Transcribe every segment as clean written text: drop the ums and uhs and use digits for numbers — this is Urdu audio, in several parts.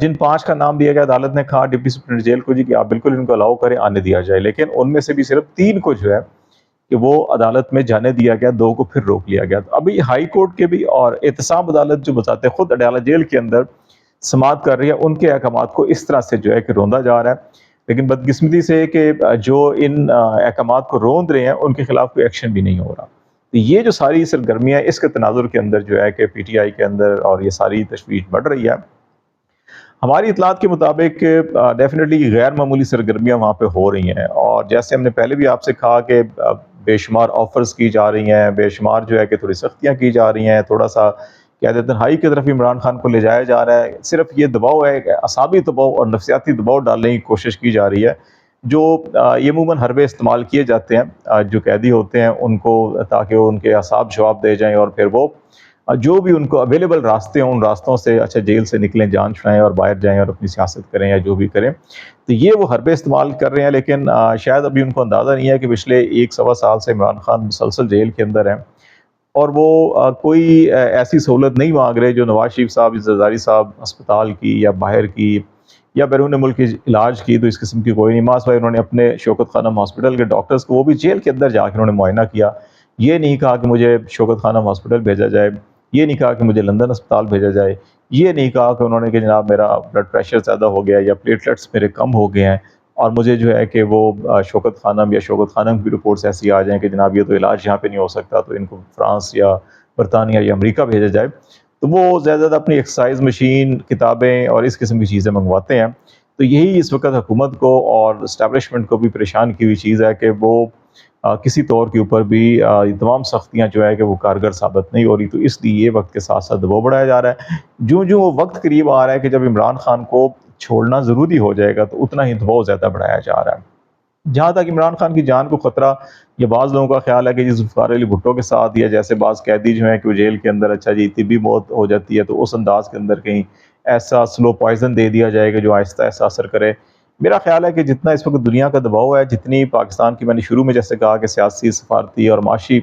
جن 5 کا نام دیا گیا، عدالت نے کہا ڈپٹی سپرنٹینڈنٹ جیل کو جی کہ آپ بالکل ان کو الاؤ کریں، آنے دیا جائے، لیکن ان میں سے بھی صرف 3 کو جو ہے کہ وہ عدالت میں جانے دیا گیا، 2 کو پھر روک لیا گیا۔ تو ابھی ہائی کورٹ کے بھی اور احتساب عدالت جو بتاتے ہیں خود اڈیالہ جیل کے اندر سماعت کر رہی ہے، ان کے احکامات کو اس طرح سے جو ہے کہ روندا جا رہا ہے، لیکن بدقسمتی سے کہ جو ان احکامات کو روند رہے ہیں ان کے خلاف کوئی ایکشن بھی نہیں ہو رہا۔ تو یہ جو ساری سرگرمیاں اس کے تناظر کے اندر جو ہے کہ پی ٹی آئی کے اندر اور یہ ساری تشویش بڑھ رہی ہے۔ ہماری اطلاعات کے مطابق ڈیفینیٹلی غیر معمولی سرگرمیاں وہاں پہ ہو رہی ہیں، اور جیسے ہم نے پہلے بھی آپ سے کہا کہ بے شمار آفرز کی جا رہی ہیں، بے شمار جو ہے کہ تھوڑی سختیاں کی جا رہی ہیں، تھوڑا سا کہہ دیتے ہیں ہائی کی طرف عمران خان کو لے جایا جا رہا ہے، صرف یہ دباؤ ہے، اعصابی دباؤ اور نفسیاتی دباؤ ڈالنے کی کوشش کی جا رہی ہے، جو یہ عموماً حربے استعمال کیے جاتے ہیں جو قیدی ہوتے ہیں ان کو، تاکہ وہ ان کے اعصاب جواب دے جائیں اور پھر وہ جو بھی ان کو اویلیبل راستے ہیں ان راستوں سے اچھا جیل سے نکلیں، جان چھڑائیں اور باہر جائیں اور اپنی سیاست کریں یا جو بھی کریں۔ تو یہ وہ حربے استعمال کر رہے ہیں، لیکن شاید ابھی ان کو اندازہ نہیں ہے کہ پچھلے 1 سوا سال سے عمران خان مسلسل جیل کے اندر ہیں، اور وہ کوئی ایسی سہولت نہیں مانگ رہے جو نواز شریف صاحب، زرداری صاحب اسپتال کی یا باہر کی یا بیرون ملک کی علاج کی، تو اس قسم کی کوئی نہیں۔ ماس بھائی انہوں نے اپنے شوکت خانم ہاسپٹل کے ڈاکٹرز کو، وہ بھی جیل کے اندر جا کے انہوں نے معائنہ کیا، یہ نہیں کہا کہ مجھے شوکت خانم ہاسپٹل بھیجا جائے، یہ نہیں کہا کہ مجھے لندن اسپتال بھیجا جائے، یہ نہیں کہا کہ انہوں نے کہ جناب میرا بلڈ پریشر زیادہ ہو گیا یا پلیٹلیٹس میرے کم ہو گئے ہیں اور مجھے جو ہے کہ وہ شوکت خانم یا شوکت خانم کی رپورٹس ایسی آ جائیں کہ جناب یہ تو علاج یہاں پہ نہیں ہو سکتا، تو ان کو فرانس یا برطانیہ یا امریکہ بھیجا جائے، تو وہ زیادہ اپنی ایکسرسائز مشین، کتابیں اور اس قسم کی چیزیں منگواتے ہیں۔ تو یہی اس وقت حکومت کو اور اسٹیبلشمنٹ کو بھی پریشان کی ہوئی چیز ہے کہ وہ کسی طور کے اوپر بھی یہ تمام سختیاں جو ہے کہ وہ کارگر ثابت نہیں ہو رہی، تو اس لیے یہ وقت کے ساتھ ساتھ دباؤ بڑھایا جا رہا ہے۔ جو وہ وقت قریب آ رہا ہے کہ جب عمران خان کو چھوڑنا ضروری ہو جائے گا تو اتنا ہی دباؤ زیادہ بڑھایا جا رہا ہے۔ جہاں تک عمران خان کی جان کو خطرہ، یہ بعض لوگوں کا خیال ہے کہ جس ذوالفقار علی بھٹو کے ساتھ یا جیسے بعض قیدی جو ہیں کہ وہ جیل کے اندر اچھا جی طبی موت ہو جاتی ہے تو اس انداز کے اندر کہیں ایسا سلو پوائزن دے دیا جائے گا جو آہستہ آہستہ اثر کرے۔ میرا خیال ہے کہ جتنا اس وقت دنیا کا دباؤ ہے، جتنی پاکستان کی، میں نے شروع میں جیسے کہا کہ سیاسی، سفارتی اور معاشی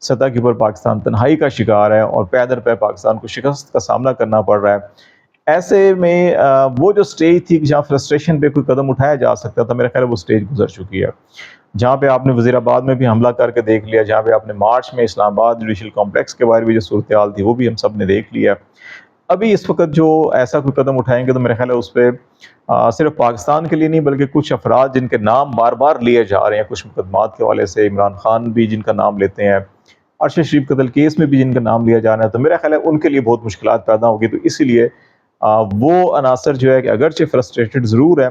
سطح کے اوپر پاکستان تنہائی کا شکار ہے اور پے در پے پاکستان کو شکست کا سامنا کرنا پڑ رہا ہے، ایسے میں وہ جو سٹیج تھی کہ جہاں فرسٹریشن پہ کوئی قدم اٹھایا جا سکتا تھا، میرا خیال ہے وہ سٹیج گزر چکی ہے۔ جہاں پہ آپ نے وزیر آباد میں بھی حملہ کر کے دیکھ لیا، جہاں پہ آپ نے مارچ میں اسلام آباد جوڈیشل کمپلیکس کے بارے میں جو صورتحال تھی وہ بھی ہم سب نے دیکھ لیا۔ ابھی اس وقت جو ایسا کوئی قدم اٹھائیں گے تو میرا خیال ہے اس پہ صرف پاکستان کے لیے نہیں بلکہ کچھ افراد جن کے نام بار بار لیے جا رہے ہیں کچھ مقدمات کے حوالے سے، عمران خان بھی جن کا نام لیتے ہیں، ارشد شریف قتل کیس میں بھی جن کا نام لیا جا رہا ہے، تو میرا خیال ہے ان کے لیے بہت مشکلات پیدا ہوگی۔ تو اسی لیے وہ عناصر جو ہے کہ اگرچہ فرسٹریٹڈ ضرور ہے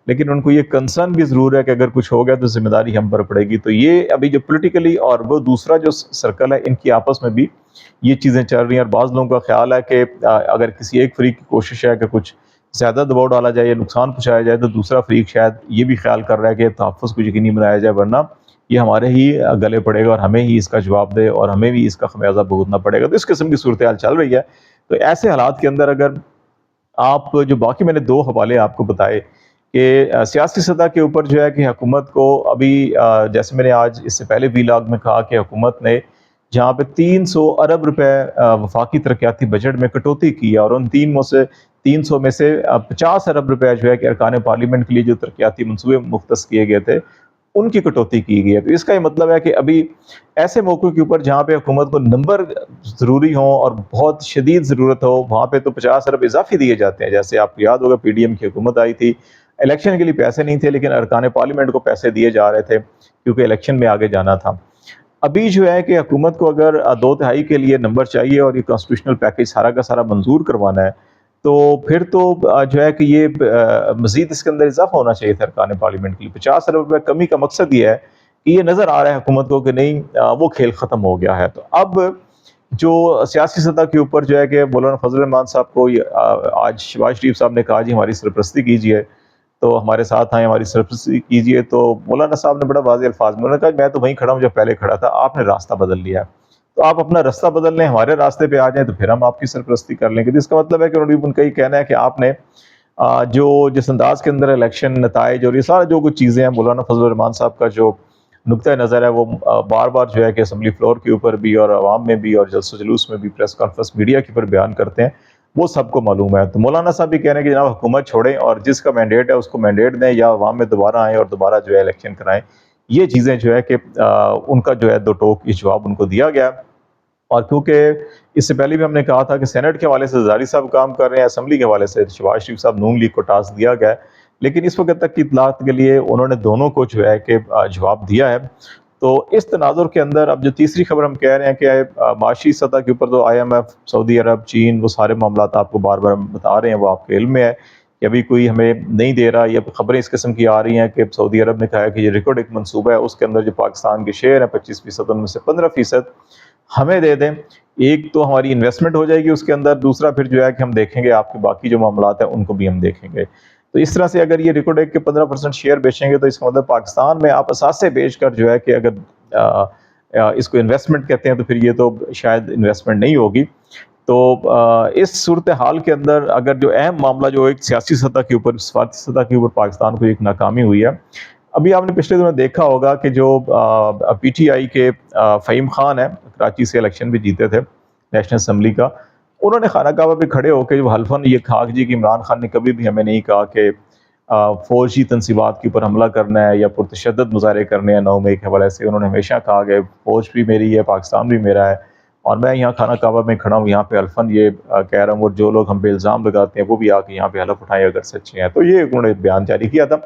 لیکن ان کو یہ کنسرن بھی ضرور ہے کہ اگر کچھ ہو گیا تو ذمہ داری ہم پر پڑے گی۔ تو یہ ابھی جو پولیٹیکلی اور وہ دوسرا جو سرکل ہے، ان کی آپس میں بھی یہ چیزیں چل رہی ہیں، اور بعض لوگوں کا خیال ہے کہ اگر کسی ایک فریق کی کوشش ہے کہ کچھ زیادہ دباؤ ڈالا جائے یا نقصان پہنچایا جائے تو دوسرا فریق شاید یہ بھی خیال کر رہا ہے کہ تحفظ کو یقینی بنایا جائے، ورنہ یہ ہمارے ہی گلے پڑے گا اور ہمیں ہی اس کا جواب دے اور ہمیں بھی اس کا خمیازہ بھگتنا پڑے گا۔ تو اس قسم کی صورتحال چل رہی ہے۔ تو ایسے حالات کے اندر اگر آپ جو باقی میں نے 2 حوالے آپ کو بتائے کہ سیاسی سطح کے اوپر جو ہے کہ حکومت کو ابھی جیسے میں نے آج اس سے پہلے ویلاگ میں کہا کہ حکومت نے جہاں پہ 300 ارب روپے وفاقی ترقیاتی بجٹ میں کٹوتی کی ہے، اور ان 300 میں سے 50 ارب روپے جو ہے کہ ارکان پارلیمنٹ کے لیے جو ترقیاتی منصوبے مختص کیے گئے تھے ان کی کٹوتی کی گئی ہے۔ تو اس کا یہ مطلب ہے کہ ابھی ایسے موقع کے اوپر جہاں پہ حکومت کو نمبر ضروری ہوں اور بہت شدید ضرورت ہو، وہاں پہ تو 50 ارب اضافی دیے جاتے ہیں۔ جیسے آپ کو یاد ہوگا پی ڈی ایم کی حکومت آئی تھی، الیکشن کے لیے پیسے نہیں تھے لیکن ارکان پارلیمنٹ کو پیسے دیے جا رہے تھے کیونکہ الیکشن میں آگے جانا تھا۔ ابھی جو ہے کہ حکومت کو اگر 2/3 کے لیے نمبر چاہیے اور یہ کانسٹیٹیوشنل پیکیج سارا کا سارا منظور کروانا ہے تو پھر تو جو ہے کہ یہ مزید اس کے اندر اضافہ ہونا چاہیے تھا ارکان پارلیمنٹ کے لیے۔ 50 ارب روپے کمی کا مقصد یہ ہے کہ یہ نظر آ رہا ہے حکومت کو کہ نہیں وہ کھیل ختم ہو گیا ہے۔ تو اب جو سیاسی سطح کے اوپر جو ہے کہ مولانا فضل الرحمان صاحب کو آج شہباز شریف صاحب نے کہا جی ہماری سرپرستی کیجیے، تو ہمارے ساتھ آئیں، ہماری سرپرستی کیجیے، تو مولانا صاحب نے بڑا واضح الفاظ میں انہوں نے کہا میں تو وہیں کھڑا ہوں جو پہلے کھڑا تھا، آپ نے راستہ بدل لیا ہے، تو آپ اپنا راستہ بدل لیں، ہمارے راستے پہ آ جائیں تو پھر ہم آپ کی سرپرستی کر لیں گے۔ تو اس کا مطلب ہے کہ ان کا یہ کہنا ہے کہ آپ نے جو جس انداز کے اندر الیکشن نتائج اور یہ سارا جو کچھ چیزیں ہیں، مولانا فضل الرحمان صاحب کا جو نقطۂ نظر ہے وہ بار بار جو ہے کہ اسمبلی فلور کے اوپر بھی اور عوام میں بھی اور جلسہ جلوس میں بھی، پریس کانفرنس میڈیا کے اوپر بیان کرتے ہیں، وہ سب کو معلوم ہے۔ تو مولانا صاحب بھی کہہ رہے ہیں کہ جناب حکومت چھوڑیں اور جس کا مینڈیٹ ہے اس کو مینڈیٹ دیں، یا عوام میں دوبارہ آئیں اور دوبارہ جو ہے الیکشن کرائیں۔ یہ چیزیں جو ہے کہ ان کا جو ہے دو ٹوک اس جواب ان کو دیا گیا۔ اور کیونکہ اس سے پہلے بھی ہم نے کہا تھا کہ سینٹ کے حوالے سے زرداری صاحب کام کر رہے ہیں، اسمبلی کے حوالے سے شہباز شریف صاحب نون لیگ کو ٹاسک دیا گیا ہے، لیکن اس وقت تک کی اطلاعات کے لیے انہوں نے دونوں کو جو ہے کہ جواب دیا ہے۔ تو اس تناظر کے اندر اب جو تیسری خبر ہم کہہ رہے ہیں کہ معاشی سطح کے اوپر تو IMF، سعودی عرب، چین، وہ سارے معاملات آپ کو بار بار بتا رہے ہیں، وہ آپ کے علم میں ہے کہ ابھی کوئی ہمیں نہیں دے رہا، یا خبریں اس قسم کی آ رہی ہیں کہ سعودی عرب نے کہا ہے کہ یہ ریکارڈ ایک منصوبہ ہے، اس کے اندر جو پاکستان کے شیئر ہیں 25%، ان میں سے 15% ہمیں دے دیں۔ ایک تو ہماری انویسٹمنٹ ہو جائے گی اس کے اندر، دوسرا پھر جو ہے کہ ہم دیکھیں گے آپ کے باقی جو معاملات ہیں ان کو بھی ہم دیکھیں گے۔ تو اس طرح سے اگر یہ ریکارڈ ایک کے 15% شیئر بیچیں گے تو اس کا مطلب پاکستان میں آپ اثاثے بیچ کر جو ہے کہ اگر اس کو انویسٹمنٹ کہتے ہیں تو پھر یہ تو شاید انویسٹمنٹ نہیں ہوگی۔ تو اس صورتحال کے اندر اگر جو اہم معاملہ جو ایک سیاسی سطح کے اوپر، سفارتی سطح کے اوپر پاکستان کو ایک ناکامی ہوئی ہے، ابھی آپ نے پچھلے دنوں دیکھا ہوگا کہ جو PTI کے فہیم خان ہیں، کراچی سے الیکشن بھی جیتے تھے نیشنل اسمبلی کا، انہوں نے خانہ کعبہ پہ کھڑے ہو کے جو حلفاً یہ کہا جی کہ عمران خان نے کبھی بھی ہمیں نہیں کہا کہ فوجی تنصیبات کے اوپر حملہ کرنا ہے یا پرتشدد مظاہرے کرنے ہیں 9 مئی کے حوالے سے۔ انہوں نے ہمیشہ کہا کہ فوج بھی میری ہے، پاکستان بھی میرا ہے، اور میں یہاں خانہ کعبہ میں کھڑا ہوں، یہاں پہ حلفاً یہ کہہ رہا ہوں، اور جو لوگ ہم پہ الزام لگاتے ہیں وہ بھی آ کے یہاں پہ حلف اٹھائیں اگر سچے ہیں۔ تو یہ انہوں نے بیان جاری کیا تھا۔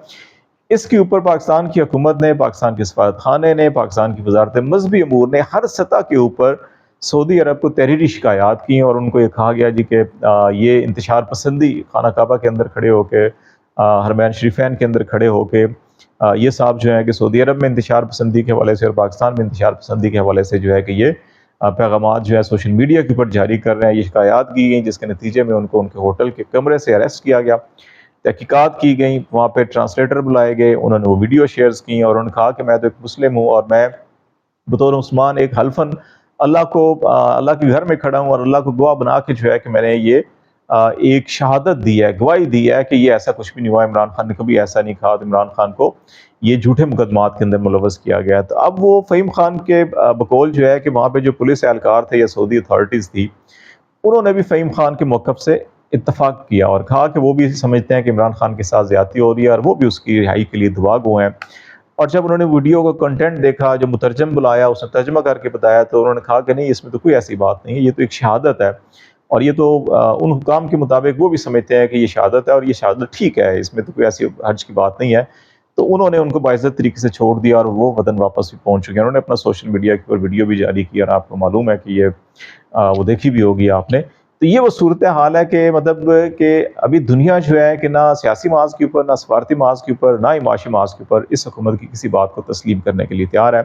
اس کے اوپر پاکستان کی حکومت نے، پاکستان کے سفارت خانے نے، پاکستان کی وزارت مذہبی امور نے ہر سطح کے اوپر سعودی عرب کو تحریری شکایات کی، اور ان کو یہ کہا گیا جی کہ یہ انتشار پسندی، خانہ کعبہ کے اندر کھڑے ہو کے، حرمین شریفین کے اندر کھڑے ہو کے، یہ صاحب جو ہے کہ سعودی عرب میں انتشار پسندی کے حوالے سے اور پاکستان میں انتشار پسندی کے حوالے سے جو ہے کہ یہ پیغامات جو ہے سوشل میڈیا کے اوپر جاری کر رہے ہیں۔ یہ شکایات کی گئیں، جس کے نتیجے میں ان کو ان کے ہوٹل کے کمرے سے اریسٹ کیا گیا، تحقیقات کی گئیں، وہاں پہ ٹرانسلیٹر بلائے گئے، انہوں نے وہ ویڈیو شیئرز کی، اور انہوں نے کہا کہ میں تو ایک مسلم ہوں، اور میں بطور مسلمان ایک حلفاً اللہ کے گھر میں کھڑا ہوں، اور اللہ کو گواہ بنا کے جو ہے کہ میں نے یہ ایک شہادت دی ہے، گواہی دی ہے کہ یہ ایسا کچھ بھی نہیں ہوا، عمران خان نے کبھی ایسا نہیں کہا، تو عمران خان کو یہ جھوٹے مقدمات کے اندر ملوث کیا گیا۔ تو اب وہ فہیم خان کے بقول جو ہے کہ وہاں پہ جو پولیس اہلکار تھے یا سعودی اتھارٹیز تھی، انہوں نے بھی فہیم خان کے موقف سے اتفاق کیا اور کہا کہ وہ بھی سمجھتے ہیں کہ عمران خان کے ساتھ زیادتی ہو رہی ہے، اور وہ بھی اس کی رہائی کے لیے دعا گو ہیں۔ اور جب انہوں نے ویڈیو کا کنٹینٹ دیکھا، جو مترجم بلایا، اس نے ترجمہ کر کے بتایا، تو انہوں نے کہا کہ نہیں، اس میں تو کوئی ایسی بات نہیں ہے، یہ تو ایک شہادت ہے، اور یہ تو ان حکام کے مطابق وہ بھی سمجھتے ہیں کہ یہ شہادت ہے، اور یہ شہادت ٹھیک ہے، اس میں تو کوئی ایسی حرج کی بات نہیں ہے۔ تو انہوں نے ان کو باعزت طریقے سے چھوڑ دیا، اور وہ وطن واپس بھی پہنچ چکے ہیں۔ انہوں نے اپنا سوشل میڈیا کے اوپر ویڈیو بھی جاری کی، اور آپ کو معلوم ہے کہ یہ وہ دیکھی بھی ہوگی آپ نے۔ تو یہ وہ صورتحال ہے کہ مطلب کہ ابھی دنیا جو ہے کہ نہ سیاسی محاذ کے اوپر، نہ سفارتی محاذ کے اوپر، نہ ہی معاشی محاذ کے اوپر اس حکومت کی کسی بات کو تسلیم کرنے کے لیے تیار ہے،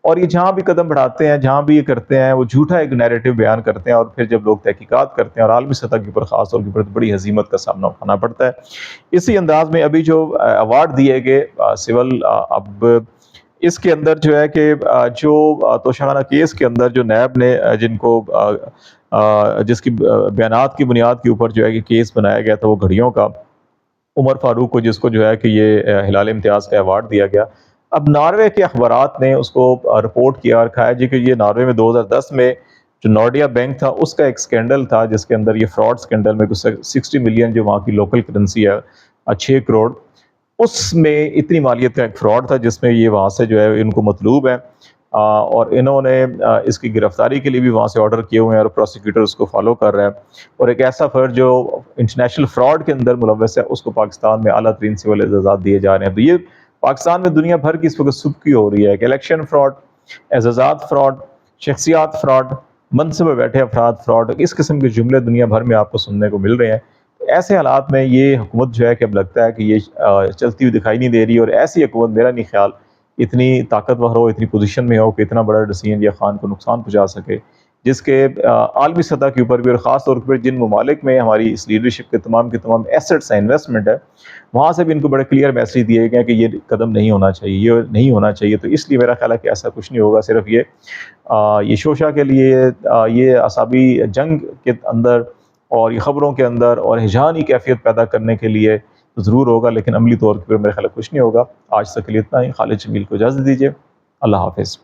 اور یہ جہاں بھی قدم بڑھاتے ہیں، جہاں بھی یہ کرتے ہیں، وہ جھوٹا ایک نیریٹو بیان کرتے ہیں، اور پھر جب لوگ تحقیقات کرتے ہیں اور عالمی سطح کے اوپر خاص طور کے اوپر بڑی ہزیمت کا سامنا اٹھانا پڑتا ہے۔ اسی انداز میں ابھی جو ایوارڈ دیے گئے سول، اب اس کے اندر جو ہے کہ جو توشہ کیس کے اندر جو نیب نے جن کو جس کی بیانات کی بنیاد کے اوپر جو ہے کہ کیس بنایا گیا تھا، وہ گھڑیوں کا، عمر فاروق کو، جس کو جو ہے کہ یہ ہلال امتیاز کا ایوارڈ دیا گیا۔ اب ناروے کے اخبارات نے اس کو رپورٹ کیا اور کہا جی کہ یہ ناروے میں 2010 میں جو نارڈیا بینک تھا، اس کا ایک سکینڈل تھا، جس کے اندر یہ فراڈ سکینڈل میں 60 ملین جو وہاں کی لوکل کرنسی ہے، 6 کروڑ، اس میں اتنی مالیت کا ایک فراڈ تھا، جس میں یہ وہاں سے جو ہے ان کو مطلوب ہے، اور انہوں نے اس کی گرفتاری کے لیے بھی وہاں سے آرڈر کیے ہوئے ہیں، اور پروسیکیوٹر اس کو فالو کر رہا ہے، اور ایک ایسا فرد جو انٹرنیشنل فراڈ کے اندر ملوث ہے، اس کو پاکستان میں اعلیٰ ترین سول اعزازات دیے جا رہے ہیں۔ تو یہ پاکستان میں دنیا بھر کی اس وقت سبکی ہو رہی ہے کہ الیکشن فراڈ، اعزازات فراڈ، شخصیات فراڈ، منصب پہ بیٹھے افراد فراڈ، اس قسم کے جملے دنیا بھر میں آپ کو سننے کو مل رہے ہیں۔ ایسے حالات میں یہ حکومت جو ہے کہ اب لگتا ہے کہ یہ چلتی ہوئی دکھائی نہیں دے رہی، اور ایسی حکومت میرا نہیں خیال اتنی طاقتور ہو، اتنی پوزیشن میں ہو کہ اتنا بڑا ڈسیزن یا خان کو نقصان پہنچا سکے، جس کے عالمی سطح کے اوپر بھی، اور خاص طور پر جن ممالک میں ہماری اس لیڈرشپ کے تمام ایسٹس ہیں، انویسٹمنٹ ہے، وہاں سے بھی ان کو بڑے کلیئر میسیج دیے گئے کہ یہ قدم نہیں ہونا چاہیے، یہ نہیں ہونا چاہیے۔ تو اس لیے میرا خیال ہے کہ ایسا کچھ نہیں ہوگا، صرف یہ شوشہ کے لیے، یہ اعصابی جنگ کے اندر اور یہ خبروں کے اندر اور ہجانی کیفیت پیدا کرنے کے لیے ضرور ہوگا، لیکن عملی طور پر میرے خیال کچھ نہیں ہوگا۔ آج تک کے لیے اتنا ہی۔ خالد جمیل کو اجازت دیجیے، اللہ حافظ۔